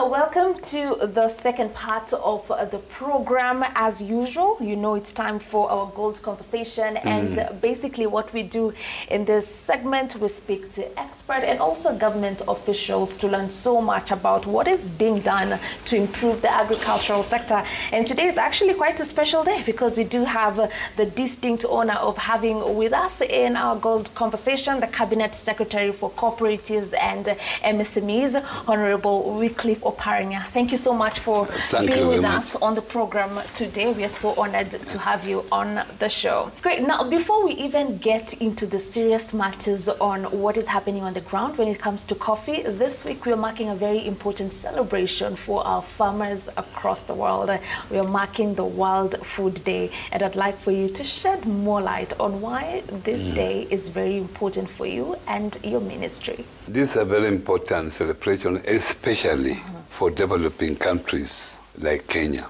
Now, welcome to the second part of the program. As usual, you know it's time for our gold conversation, and basically what we do in this segment, we speak to experts and also government officials to learn so much about what is being done to improve the agricultural sector. And today is actually quite a special day because we do have the distinct honor of having with us in our gold conversation the Cabinet Secretary for Cooperatives and MSMEs, Honorable Wycliffe Oparanya. Thank you so much for being with us on the program today. We are so honored to have you on the show. Great. Now, before we even get into the serious matters on what is happening on the ground when it comes to coffee, this week we are marking a very important celebration for our farmers across the world. We are marking the World Food Day, and I'd like for you to shed more light on why this day is very important for you and your ministry. This is a very important celebration, especially for developing countries like Kenya.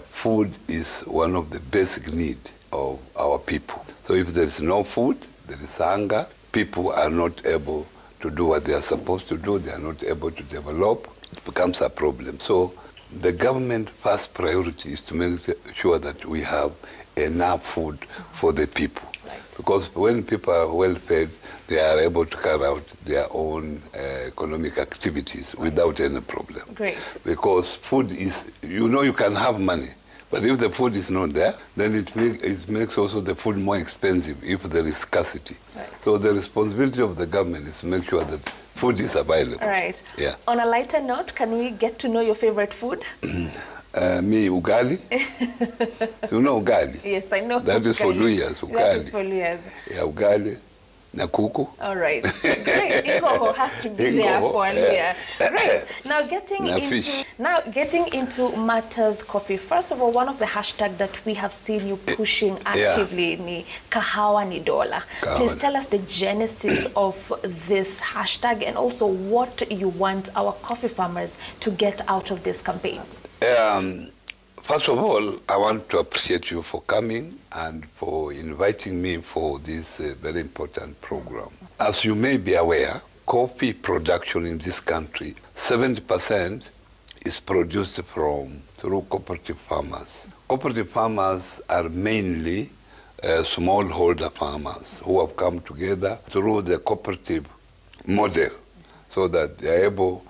Food is one of the basic needs of our people. So if there is no food, there is hunger. People are not able to do what they are supposed to do. They are not able to develop. It becomes a problem. So the government first priority is to make sure that we have enough food for the people. Because when people are well fed, they are able to carry out their own economic activities without any problem. Great. Because food is, you can have money, but if the food is not there, then it makes also the food more expensive if there is scarcity. Right. So the responsibility of the government is to make sure that food is available. Right. Yeah. On a lighter note, can we get to know your favorite food? Me, ugali. You know ugali? Yes, I know. That is for Luyas, ugali. That is for Luyas. Yeah, ugali. Na kuku. All right. Great. Ikoho has to be there for Luya. Great. Now getting into matters coffee. First of all, one of the hashtags that we have seen you pushing actively ni Kahawa ni Dola. Please tell us the genesis of this hashtag and also what you want our coffee farmers to get out of this campaign. First of all, I want to appreciate you for coming and for inviting me for this very important program. As you may be aware, coffee production in this country, 70% is produced through cooperative farmers. Cooperative farmers are mainly smallholder farmers who have come together through the cooperative model so that they are able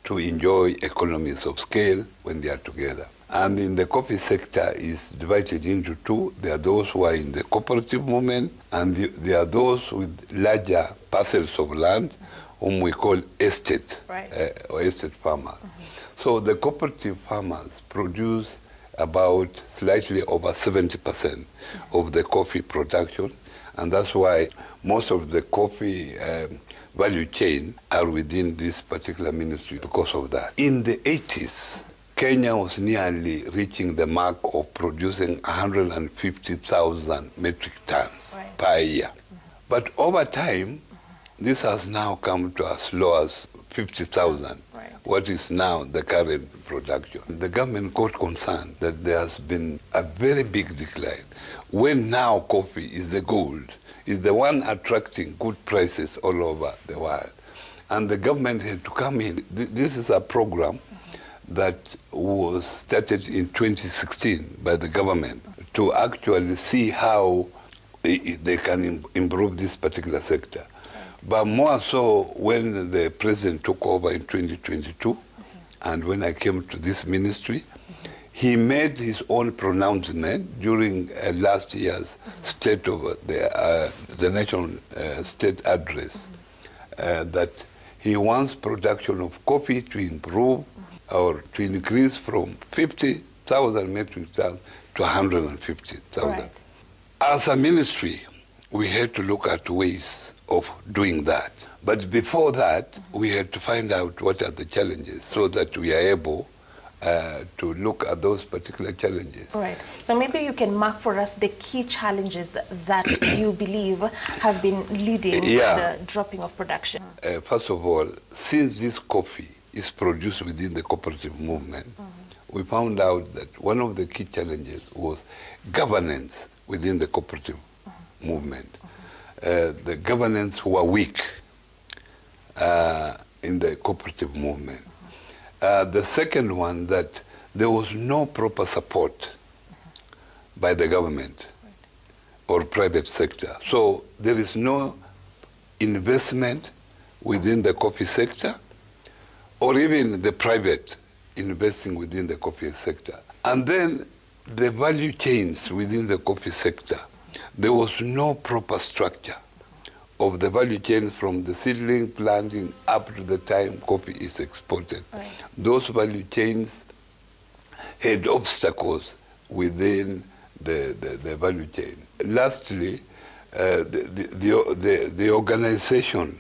to enjoy economies of scale when they are together. And in the coffee sector is divided into two. There are those who are in the cooperative movement, and there are those with larger parcels of land, whom we call estate, or estate farmers. So the cooperative farmers produce about slightly over 70% of the coffee production, and that's why most of the coffee value chain are within this particular ministry because of that. In the 80s, Kenya was nearly reaching the mark of producing 150,000 metric tons per year. But over time, this has now come to as low as 50,000, what is now the current production. The government got concerned that there has been a very big decline. When now coffee is the gold, is the one attracting good prices all over the world. And the government had to come in. This is a program that was started in 2016 by the government to actually see how they can improve this particular sector. But more so when the president took over in 2022, and when I came to this ministry, he made his own pronouncement during last year's state of the national state address that he wants production of coffee to improve or to increase from 50,000 metric tons to 150,000. Right. As a ministry, we had to look at ways of doing that. But before that, we had to find out what are the challenges so that we are able to look at those particular challenges. Right. So maybe you can mark for us the key challenges that you believe have been leading to the dropping of production. First of all, since this coffee is produced within the cooperative movement, we found out that one of the key challenges was governance within the cooperative movement. The governance were weak in the cooperative movement. The second one, that there was no proper support by the government or private sector. So there is no investment within the coffee sector, or even the private investing within the coffee sector. And then the value chains within the coffee sector. There was no proper structure of the value chain from the seedling planting up to the time coffee is exported. Right. Those value chains had obstacles within the value chain. Lastly, the organization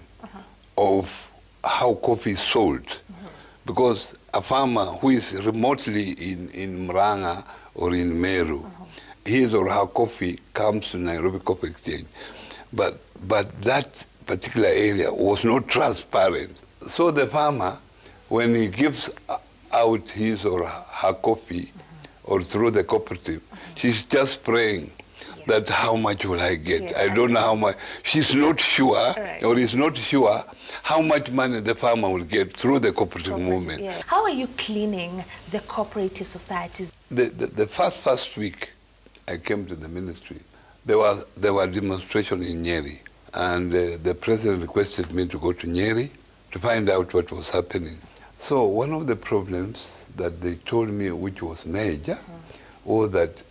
of how coffee is sold. Because a farmer who is remotely in Murang'a or in Meru, his or her coffee comes to Nairobi Coffee Exchange. But that particular area was not transparent. So the farmer, when he gives out his or her coffee, or through the cooperative, she's just praying that how much will I get? I don't know how much. She's not sure, or is not sure how much money the farmer will get through the cooperative movement. Yeah. How are you cleaning the cooperative societies? The first week I came to the ministry, there were demonstrations in Nyeri, and the president requested me to go to Nyeri to find out what was happening. So one of the problems that they told me, which was major, was that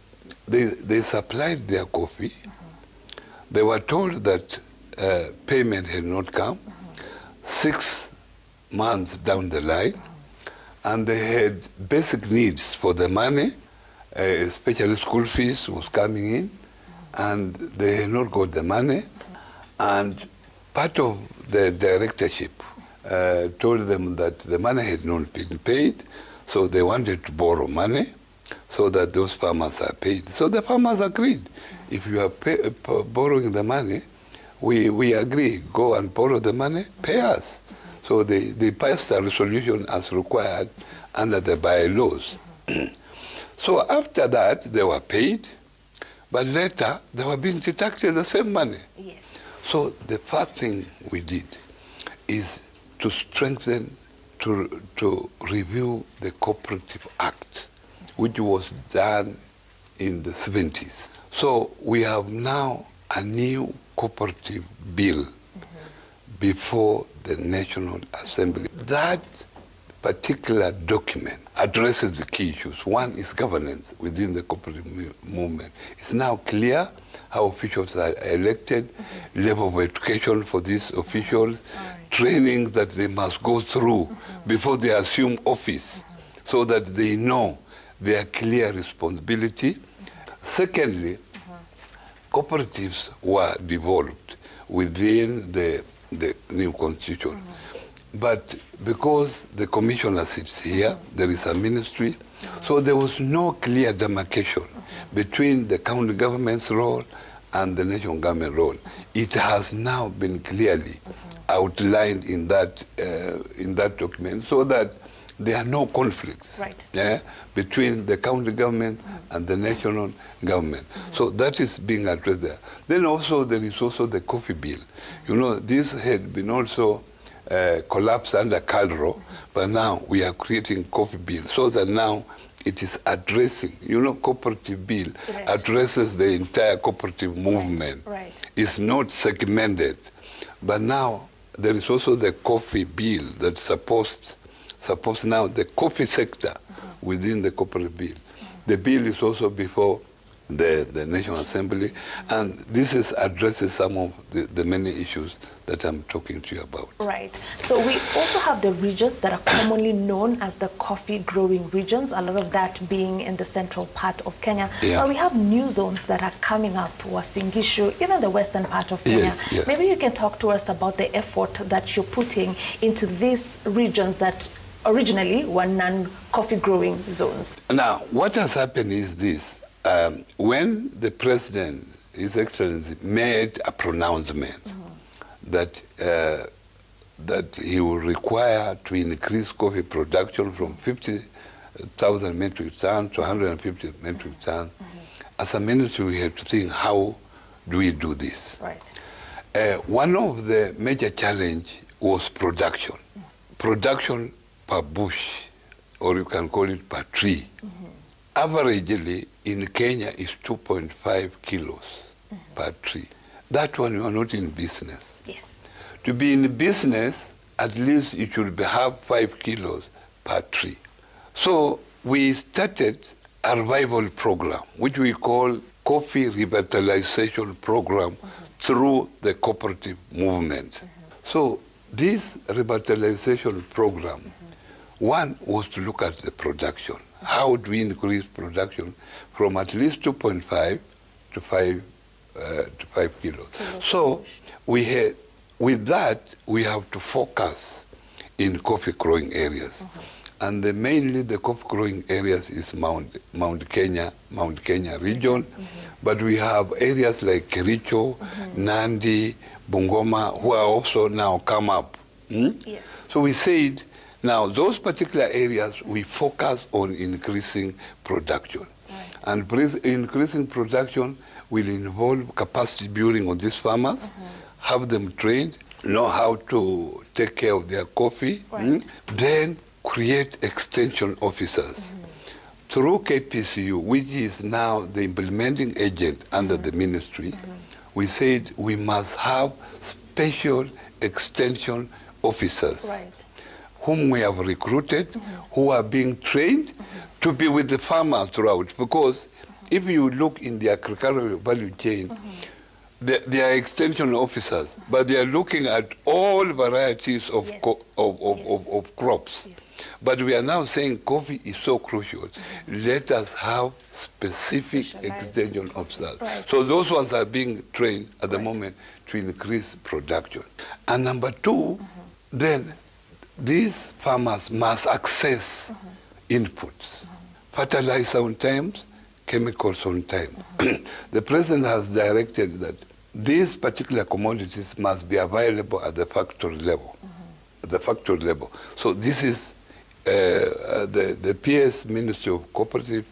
they supplied their coffee. They were told that payment had not come 6 months down the line, and they had basic needs for the money, especially school fees was coming in, and they had not got the money. And part of the directorship told them that the money had not been paid, so they wanted to borrow money so that those farmers are paid. So the farmers agreed. If you are borrowing the money, we agree, go and borrow the money, pay us. So they passed a resolution as required under the bylaws. So after that, they were paid, but later they were being deducted the same money. Yes. So the first thing we did is to strengthen, to review the Cooperative Act, which was done in the 70s. So we have now a new cooperative bill before the National Assembly. That particular document addresses the key issues. One is governance within the cooperative movement. It's now clear how officials are elected, level of education for these officials, training that they must go through before they assume office, so that they know their clear responsibility. Secondly, cooperatives were developed within the new constitution. But because the commissioner sits here, there is a ministry, so there was no clear demarcation between the county government's role and the national government role. It has now been clearly outlined in that document, so that there are no conflicts between the county government and the national government. So that is being addressed there. Then also there is also the coffee bill. You know, this had been also collapsed under CALRO, but now we are creating coffee bill, so that now it is addressing, you know, cooperative bill addresses the entire cooperative movement. It's not segmented. But now there is also the coffee bill that supports now the coffee sector within the cooperative bill. The bill is also before the National Assembly, and this addresses some of the many issues that I'm talking to you about. Right. So we also have the regions that are commonly known as the coffee growing regions, a lot of that being in the central part of Kenya. Yeah. But we have new zones that are coming up, Uasin Gishu, even the western part of Kenya. Yes. Maybe you can talk to us about the effort that you're putting into these regions that originally were non-coffee growing zones. Now, what has happened is this. When the President, His Excellency, made a pronouncement that he will require to increase coffee production from 50,000 metric tons to 150 metric tons, as a ministry we have to think, how do we do this? Right. One of the major challenge was production. Production per bush or you can call it per tree, averagely in Kenya is 2.5 kilos per tree. That one you are not in business. Yes. To be in business, at least it should have 5 kilos per tree. So we started a revival program, which we call Coffee Revitalization Program through the cooperative movement. So this revitalization program, one was to look at the production. How do we increase production from at least 2.5 to 5 kilos? So we had, with that, we have to focus in coffee growing areas. And mainly the coffee growing areas is Mount Kenya region. But we have areas like Kericho, Nandi, Bungoma, who are also now come up. Yes. So we said, now those particular areas, we focus on increasing production. Right. And increasing production will involve capacity building on these farmers, have them trained, know how to take care of their coffee, then create extension officers. Through KPCU, which is now the implementing agent under the ministry, we said we must have special extension officers whom we have recruited, who are being trained to be with the farmers throughout. Because if you look in the agricultural value chain, they are extension officers, but they are looking at all varieties of, of crops. Yes. But we are now saying coffee is so crucial. Let us have specific extension officers. So those ones are being trained at the moment to increase production. And number two, then these farmers must access inputs, fertilizer on time, chemicals on time. The president has directed that these particular commodities must be available at the factory level. At the factory level. So this is the PS Ministry of Cooperative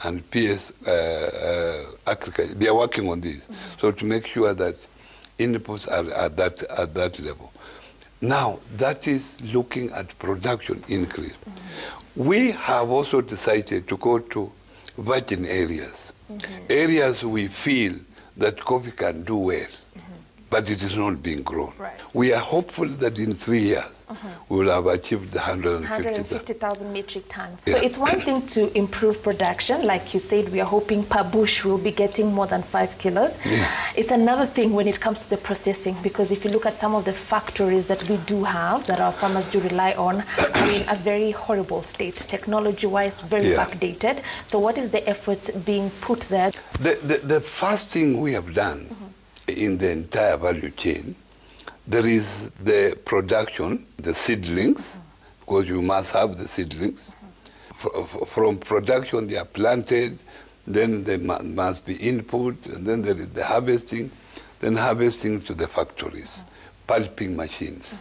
and PS Agriculture. They are working on this. So to make sure that inputs are at that level. Now, that is looking at production increase. We have also decided to go to virgin areas, areas we feel that coffee can do well, but it is not being grown. We are hopeful that in 3 years, we will have achieved the 150,000 metric tons. So it's one thing to improve production. Like you said, we are hoping per bush will be getting more than 5 kilos. It's another thing when it comes to the processing, because if you look at some of the factories that we do have, that our farmers do rely on, are in a very horrible state, technology-wise, very backdated. So what is the efforts being put there? The first thing we have done in the entire value chain, there is the production, the seedlings, because you must have the seedlings. From production, they are planted, then they must be input, and then there is the harvesting, then harvesting to the factories, pulping machines.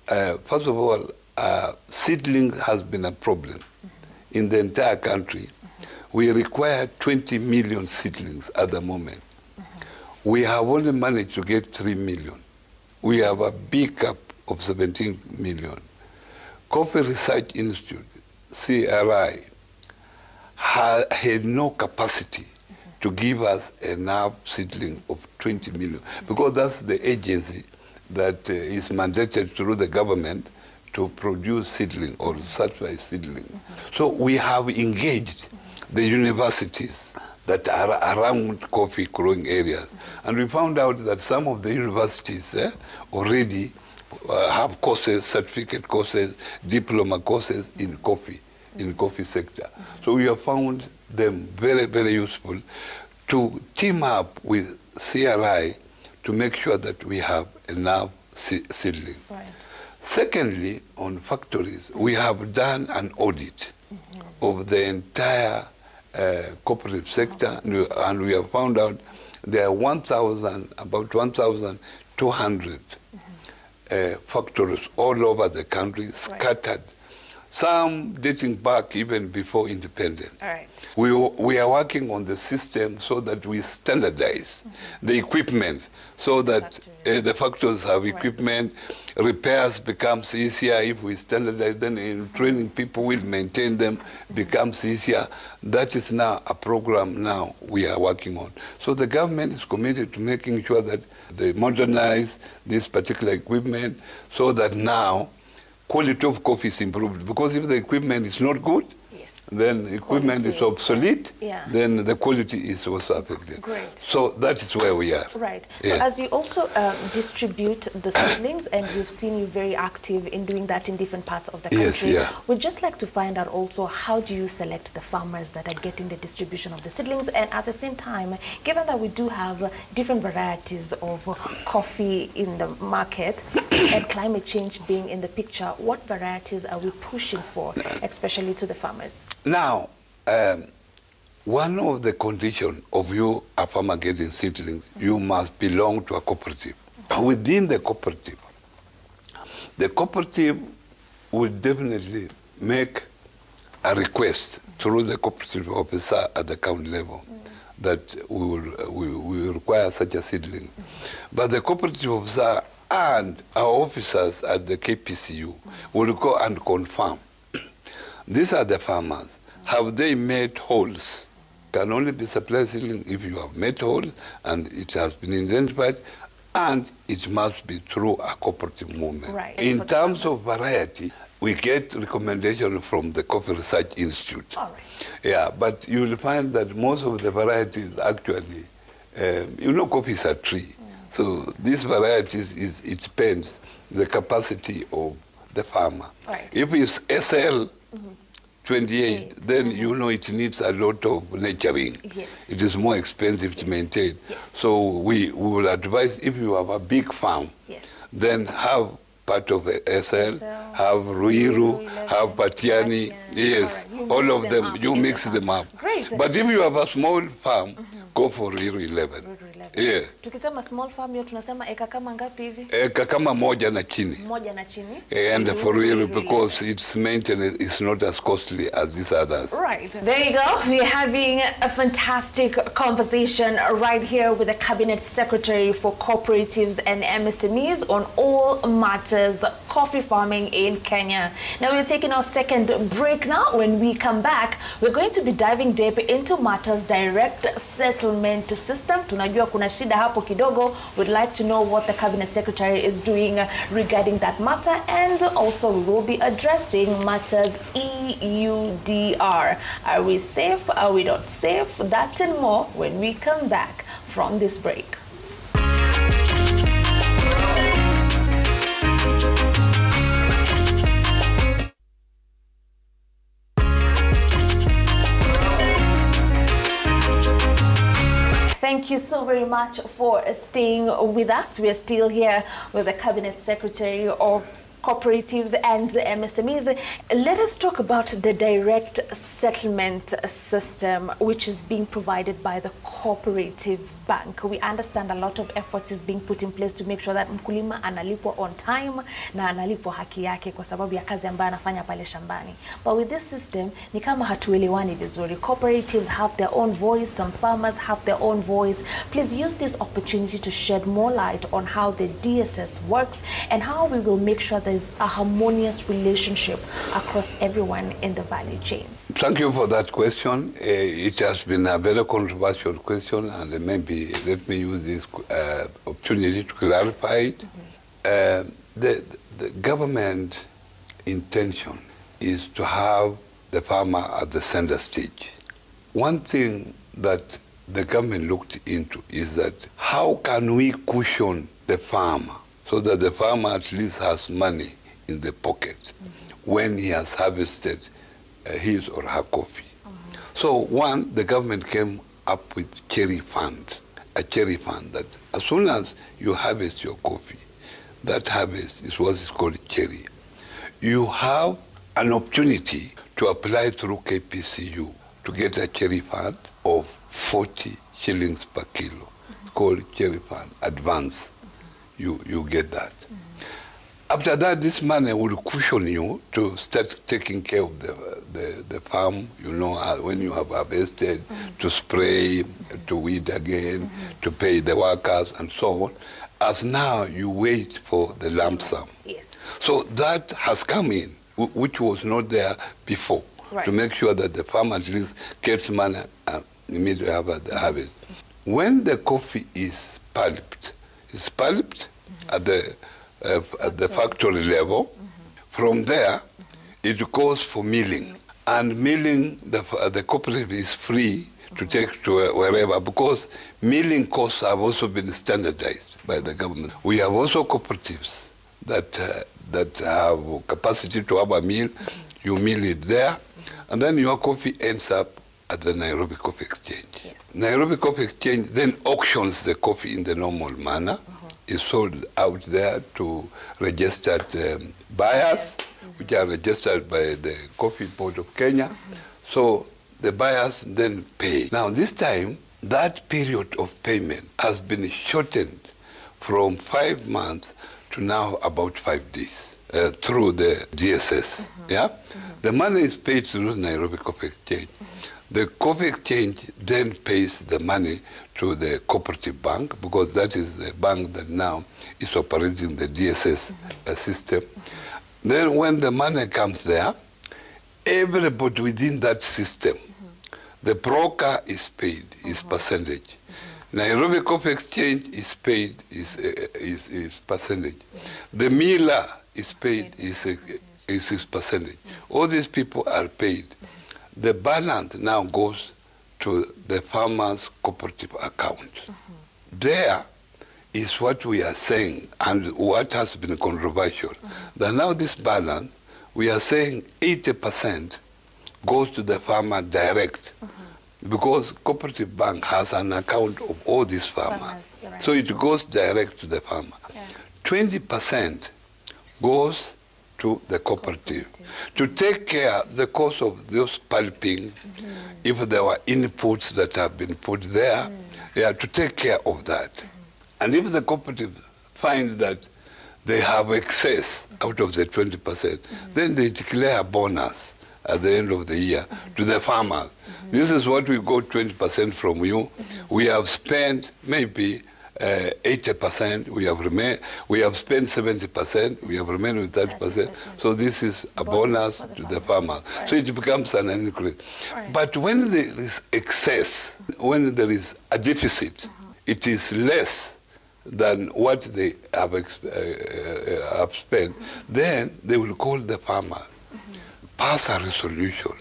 First of all, seedling has been a problem. In the entire country, we require 20 million seedlings at the moment. We have only managed to get 3 million. We have a big gap of 17 million. Coffee Research Institute, CRI, had no capacity to give us enough seedling of 20 million, because that's the agency that is mandated through the government to produce seedling or certify seedling. So we have engaged the universities that are around coffee growing areas. And we found out that some of the universities already have courses, certificate courses, diploma courses in coffee sector. So we have found them very, very useful to team up with CRI to make sure that we have enough seedling. Secondly, on factories, we have done an audit of the entire cooperative sector, and we have found out there are about 1,200 factories all over the country, scattered some dating back even before independence. All right. We are working on the system so that we standardize the equipment so that the factories have equipment, repairs becomes easier if we standardize them, in training people will maintain them, becomes easier. That is now a program now we are working on. So the government is committed to making sure that they modernize this particular equipment so that now quality of coffee is improved. Because if the equipment is not good, then equipment is obsolete, then the quality is also affected. Great. So that is where we are. Right. Yeah. So as you also distribute the seedlings, and we've seen you very active in doing that in different parts of the country, Yes, we'd just like to find out also, how do you select the farmers that are getting the distribution of the seedlings? And at the same time, given that we do have different varieties of coffee in the market, and climate change being in the picture, what varieties are we pushing for, especially to the farmers? Now, one of the conditions of you, a farmer getting seedlings, you must belong to a cooperative. Within the cooperative will definitely make a request through the cooperative officer at the county level that we will require such a seedling. But the cooperative officer and our officers at the KPCU will go and confirm. These are the farmers. Have they made holes? Can only be supplied seedling if you have made holes and it has been identified, and it must be through a cooperative movement. Right. In terms of variety, we get recommendation from the Coffee Research Institute. All right. Yeah, but you will find that most of the varieties actually, coffee is a tree. So these varieties, it depends the capacity of the farmer. Right. If it's SL 28, then it needs a lot of nurturing. Yes. It is more expensive to maintain. Yes. So we will advise, if you have a big farm, then have part of SL, have Ruiru, have Batiani. Yes, right. all of them, you mix them up. Great. But if you have a small farm, go for Ruiru 11. Yeah. Tukisema small farm hiyo tunasema eka kama ngapi hivi? Eka kama moja na chini. Moja na chini. And for Ruiru, because its maintenance is not as costly as these others. Right. There you go. We're having a fantastic conversation right here with the Cabinet Secretary for Cooperatives and MSMEs on all matters coffee farming in Kenya. Now we're taking our second break now. When we come back, we're going to be diving deep into matters direct settlement system. Tunajua kuna shida hapo kidogo. We'd like to know what the Cabinet Secretary is doing regarding that matter, and also we will be addressing matters EUDR. Are we safe? Are we not safe? That and more when we come back from this break. Thank you so very much for staying with us. We are still here with the Cabinet Secretary of Cooperatives and MSMEs. Let us talk about the direct settlement system, which is being provided by the Cooperative Bank. We understand a lot of efforts is being put in place to make sure that mkulima analipwa on time na analipwa haki yake kwa sababu ya kazi ambayo anafanya pale shambani. But with this system, ni kama hatuelewani vizuri. Cooperatives have their own voice, some farmers have their own voice. Please use this opportunity to shed more light on how the DSS works and how we will make sure there's a harmonious relationship across everyone in the value chain. Thank you for that question. It has been a very controversial question, and maybe let me use this opportunity to clarify it. The government intention is to have the farmer at the center stage. One thing that the government looked into is that how can we cushion the farmer so that the farmer at least has money in the pocket when he has harvested his or her coffee. So one, the government came up with cherry fund, a cherry fund that as soon as you harvest your coffee, that harvest is what is called cherry. You have an opportunity to apply through KPCU to get a cherry fund of 40 shillings per kilo, called cherry fund advance. You get that. After that, this money will cushion you to start taking care of the farm, you know, when you have harvested, to spray, to weed again, to pay the workers, and so on, as now you wait for the lump sum. Yes. So that has come in, which was not there before, to make sure that the farmer at least gets money immediately after the harvest. When the coffee is pulped, it's pulped at the factory level. From there, it goes for milling. And milling, the cooperative is free to take to wherever, because milling costs have also been standardized by the government. We have also cooperatives that have capacity to have a mill. You mill it there, and then your coffee ends up at the Nairobi Coffee Exchange. Yes. Nairobi Coffee Exchange then auctions the coffee in the normal manner. Is sold out there to registered buyers, which are registered by the Coffee Board of Kenya. So the buyers then pay. Now this time, that period of payment has been shortened from 5 months to now about 5 days through the DSS. Yeah, the money is paid through Nairobi Coffee Exchange. The Coffee Exchange then pays the money to the cooperative bank, because that is the bank that now is operating the DSS system. Then when the money comes there, everybody within that system, the broker is paid his percentage. Nairobi Coffee Exchange is paid his percentage. The miller is paid his percentage. All these people are paid. The balance now goes to the farmer's cooperative account. There is what we are saying, and what has been controversial, that now this balance, we are saying 80% goes to the farmer direct, because cooperative bank has an account of all these farmers. Right. So it goes direct to the farmer. 20% goes to the cooperative to take care of the cost of those pulping, if there were inputs that have been put there, to take care of that. And if the cooperative find that they have excess out of the 20%, then they declare a bonus at the end of the year to the farmers. This is what we got 20% from you. We have spent maybe 80%, we have spent 70%, we have remained with 30%. So this is a bonus to the farmers. So it becomes an increase. But when there is excess, when there is a deficit, it is less than what they have spent, then they will call the farmers, pass a resolution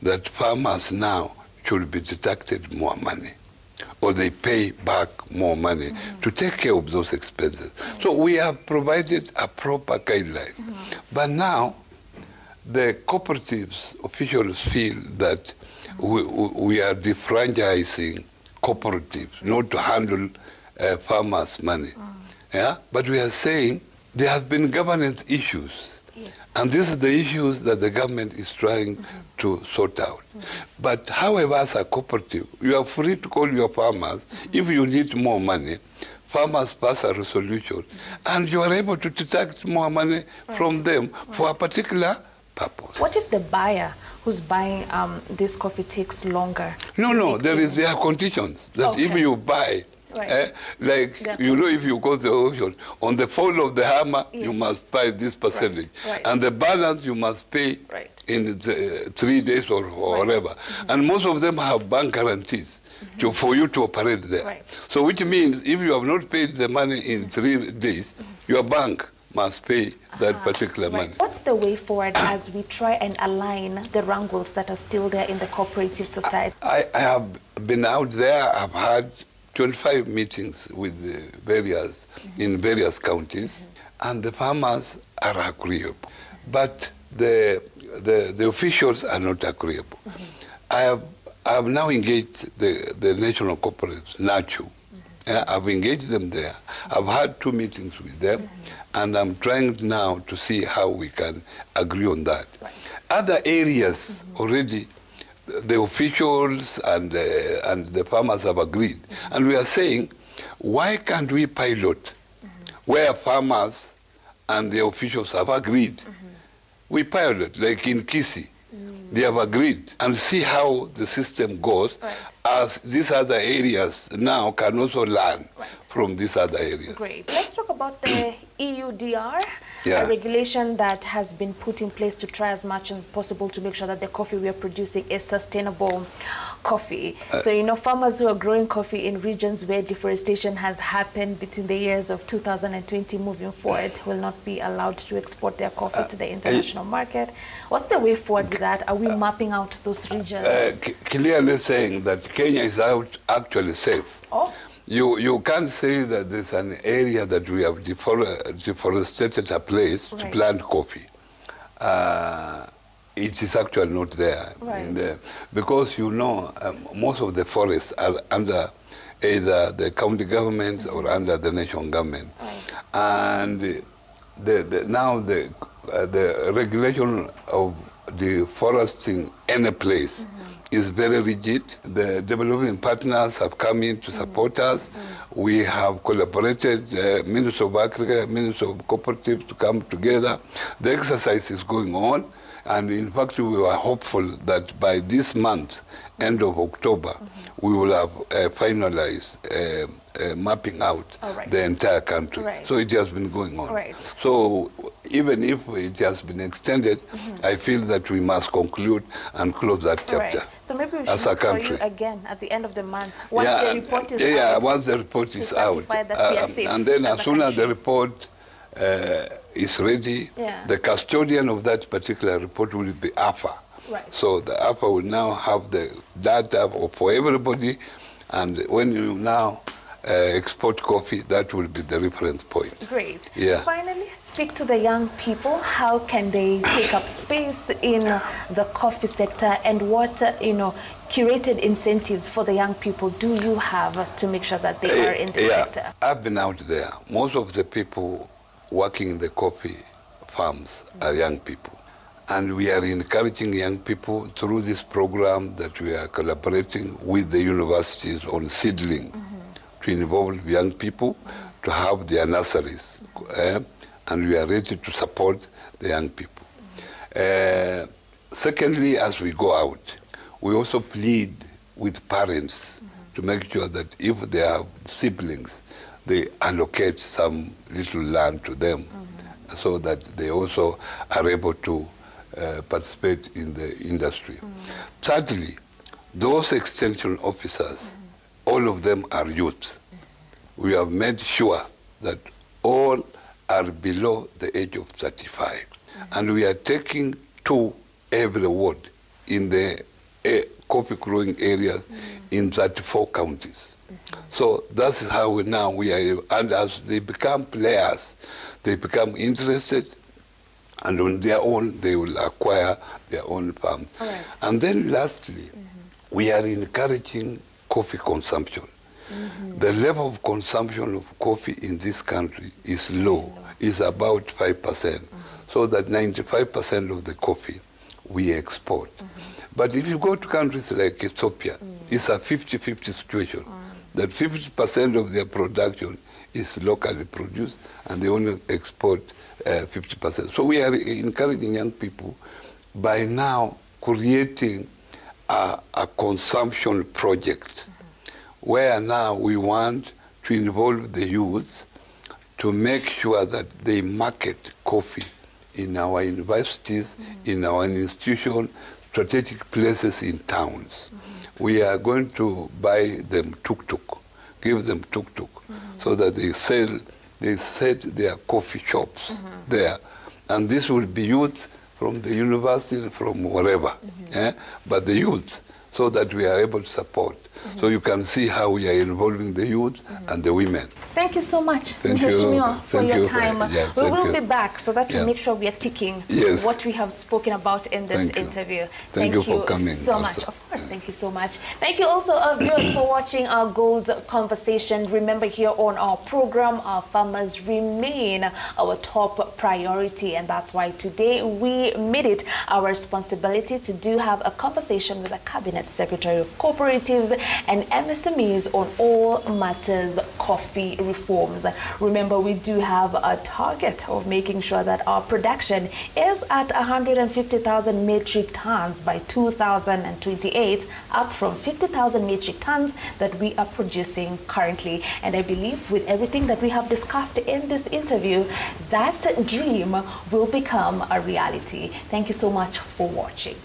that farmers now should be deducted more money, or they pay back more money to take care of those expenses. So we have provided a proper guideline. But now, the cooperatives officials feel that we are defranchising cooperatives, not to handle farmers' money. Yeah? But we are saying there have been governance issues. And these are the issues that the government is trying to sort out. But however, as a cooperative, you are free to call your farmers. If you need more money, farmers pass a resolution, and you are able to deduct more money from them for a particular purpose. What if the buyer who's buying this coffee takes longer? No, there are conditions that if you buy, you know, if you go to the auction, on the fall of the hammer, you must pay this percentage. And the balance you must pay in 3 days or whatever. And most of them have bank guarantees for you to operate there. So which means if you have not paid the money in 3 days, your bank must pay that particular money. What's the way forward as we try and align the wrangles that are still there in the cooperative society? I have been out there. I've had 25 meetings with in various counties, and the farmers are agreeable. But the officials are not agreeable. I have now engaged the national cooperatives, NACHU. I've engaged them there. I've had 2 meetings with them, and I'm trying now to see how we can agree on that. Other areas already, the officials and the farmers have agreed. And we are saying, why can't we pilot where farmers and the officials have agreed. We pilot, like in Kisii. They have agreed, and see how the system goes, as these other areas now can also learn from these other areas. Great. Let's talk about the EUDR, a regulation that has been put in place to try as much as possible to make sure that the coffee we are producing is sustainable coffee. So, you know, farmers who are growing coffee in regions where deforestation has happened between the years of 2020 moving forward will not be allowed to export their coffee to the international market. What's the way forward with that? Are we mapping out those regions? Clearly saying that Kenya is actually safe. Oh. You can't say that there's an area that we have deforested a place to plant coffee. It is actually not there. Because, you know, most of the forests are under either the county governments or under the national government. And now the regulation of deforesting any place is very rigid. The development partners have come in to support us. We have collaborated, Ministry of Agriculture, Ministry of Cooperatives to come together. The exercise is going on. And in fact, we were hopeful that by this month, end of October, we will have finalized mapping out the entire country. So it has been going on. So even if it has been extended, I feel that we must conclude and close that chapter. So maybe we as should a country. for you again at the end of the month. Once the report is out. Once the report is out. That we are safe and then as soon as the country. report is ready, the custodian of that particular report will be AFA. So the AFA will now have the data for everybody, and when you now export coffee, that will be the reference point. Great. Finally, speak to the young people. How can they take up space in the coffee sector, and what curated incentives for the young people do you have to make sure that they are in the sector? I've been out there. Most of the people working in the coffee farms are young people. And we are encouraging young people through this program that we are collaborating with the universities on seedling to involve young people to have their nurseries. And we are ready to support the young people. Secondly, as we go out, we also plead with parents to make sure that if they have siblings, they allocate some little land to them so that they also are able to participate in the industry. Thirdly, those extension officers, all of them are youth. We have made sure that all are below the age of 35. And we are taking to every ward in the coffee growing areas in 34 counties. So that's how we are, and as they become players, they become interested, and on their own, they will acquire their own farm. And then lastly, we are encouraging coffee consumption. The level of consumption of coffee in this country is low, is about 5%, so that 95% of the coffee we export. But if you go to countries like Ethiopia, it's a 50-50 situation. That 50% of their production is locally produced, and they only export 50%. So we are encouraging young people by now creating a consumption project where now we want to involve the youth to make sure that they market coffee in our universities, in our institutions, strategic places in towns. We are going to buy them tuk-tuk, give them tuk-tuk, so that they set their coffee shops there. And this will be youth from the university, from wherever, but the youth, so that we are able to support. So you can see how we are involving the youth and the women. Thank you so much, Mheshimiwa, for your time. We will be back so that we make sure we are ticking what we have spoken about in this interview. Thank you for coming so much. Of course, thank you so much. Thank you also, viewers, for watching our Gold Conversation. Remember, here on our program, our farmers remain our top priority, and that's why today we made it our responsibility to have a conversation with the Cabinet Secretary of Cooperatives and MSMEs on all matters coffee reforms. Remember, we do have a target of making sure that our production is at 150,000 metric tons by 2028, up from 50,000 metric tons that we are producing currently. And I believe with everything that we have discussed in this interview, that dream will become a reality. Thank you so much for watching.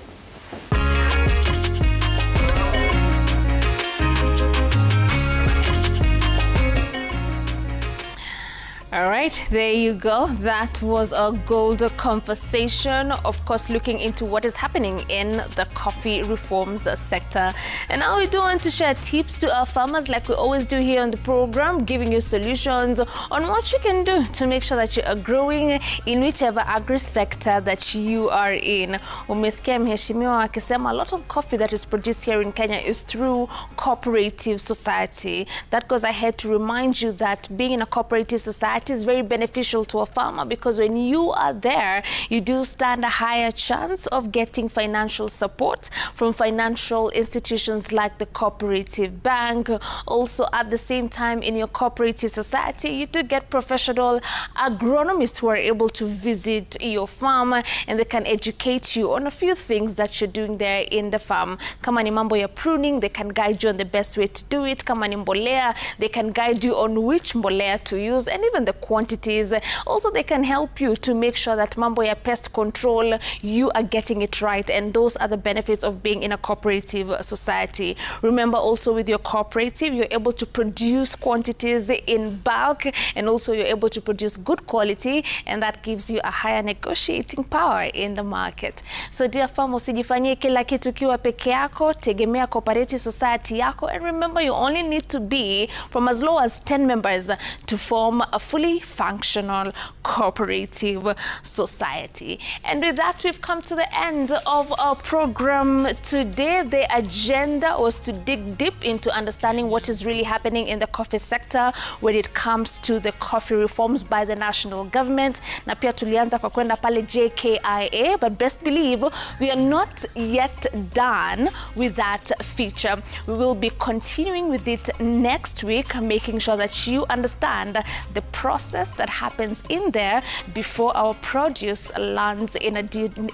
All right, there you go. That was a gold conversation, of course, looking into what is happening in the coffee reforms sector. And now we do want to share tips to our farmers like we always do here on the program, giving you solutions on what you can do to make sure that you are growing in whichever agri sector that you are in. Umesikia mheshimiwa akisema a lot of coffee that is produced here in Kenya is through cooperative society. That goes ahead to remind you that being in a cooperative society is very beneficial to a farmer, because when you are there, you do stand a higher chance of getting financial support from financial institutions like the cooperative bank. Also, at the same time, in your cooperative society, you do get professional agronomists who are able to visit your farm, and they can educate you on a few things that you're doing there in the farm. Kama ni mambo ya pruning, they can guide you on the best way to do it. Kama ni mbolea, they can guide you on which mbolea to use, and even the quantities. Also, they can help you to make sure that mambo ya pest control, you are getting it right, and those are the benefits of being in a cooperative society. Remember, also with your cooperative, you're able to produce quantities in bulk, and also you're able to produce good quality, and that gives you a higher negotiating power in the market. So dear farmer, usijifanyie kila kitu kiwa peke yako, tegemea cooperative society yako, and remember, you only need to be from as low as 10 members to form a fully functional cooperative society. And with that, we've come to the end of our program today. The agenda was to dig deep into understanding what is really happening in the coffee sector when it comes to the coffee reforms by the national government. Na pia tulianza kwa kwenda pale JKIA, but best believe we are not yet done with that feature. We will be continuing with it next week, making sure that you understand the process that happens in there before our produce lands in a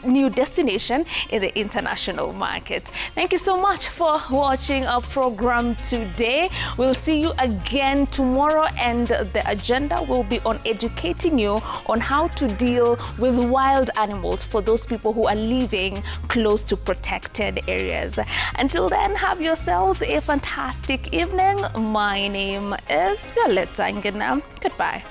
new destination in the international market. Thank you so much for watching our program today. We'll see you again tomorrow, and the agenda will be on educating you on how to deal with wild animals for those people who are living close to protected areas. Until then, have yourselves a fantastic evening. My name is Violetta Ngina. Goodbye.